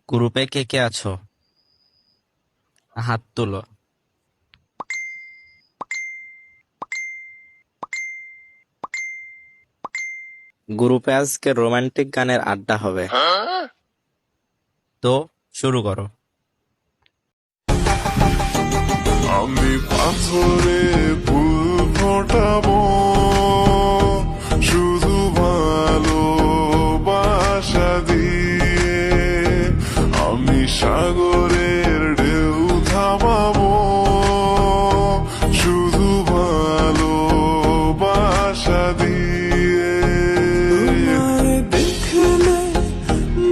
গ্রুপে কে কে আছো? হাত তোলো। গ্রুপে আজকে রোমান্টিক গানের আড্ডা হবে, তো শুরু করো। আমি পাথরে ফুল ফোটাবো, শুধু ভালোবাসা দিয়ে। আমি সাগরের ঢেউ থামাবো, শুধু ভালোবাসা দিয়ে। তোমায় দেখলে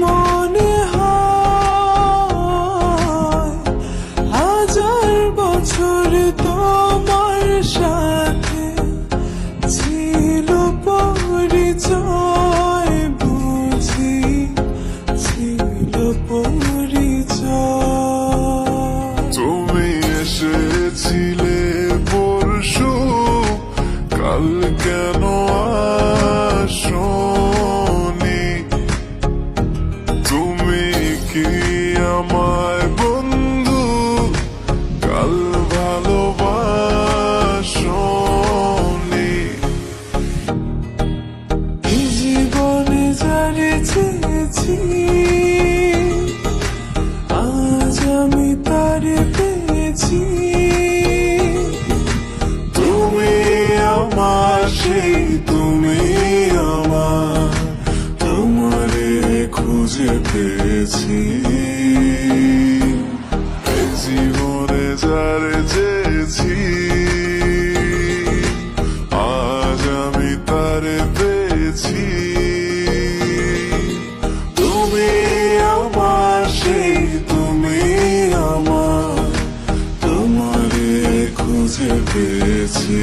মনে হয় হাজার বছর তোমার সাথে ছিল পরিচয়, বুঝি ছিল পরিচয়। তুমি এসেছিলে পরশু, কাল কেন আসোনি? তুমি কি আমায় বন্ধু কাল ভালোবাসোনি? এই জীবনে যারে চেয়েছি, আজ আমি তারে পেয়েছি। তুমি আমার সেই, তুমি আমার, তোমারে খুঁজে পেয়েছি। এই জীবনে যারে চেয়েছি, আজ আমি তারে পেয়েছি। তুমি আমার সেই, তুমি আমার, তোমারে খুঁজে পেয়েছি।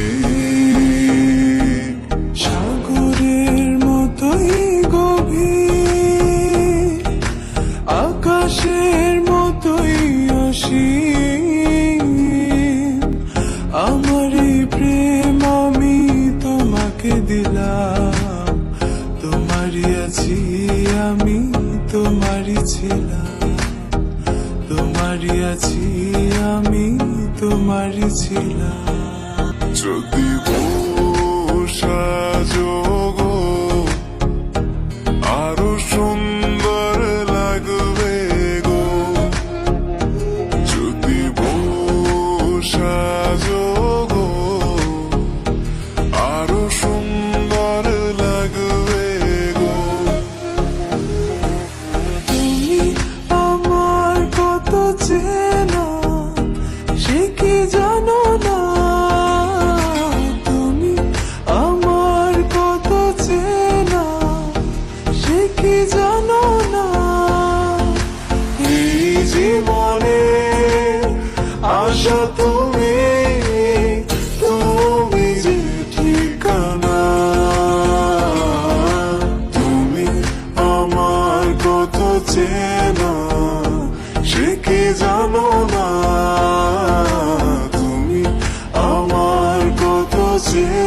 সাগরের মতোই গভীর, আকাশের মতোই অসীম। আমার এই প্রেম আমি তোমাকে দিলাম, তোমারই আছি আমি, তোমারই ছিলাম। তোমারই আছি আমি, তোমারই ছিলাম। যদি সাজো আরো সুন্দর লাগবে গো, যদি সাজো আরো সুন্দর লাগবে গো। তুমি আমার কত চেনা, সে কি জানো না? তুমি আমার কত চেনা, সে কি জানো না? এই জীবনে আশা তুমি, তুমি যে ঠিকানা। তুমি আমার কত চেনা, সে কি জানো না? তুমি আমার কত চেনা।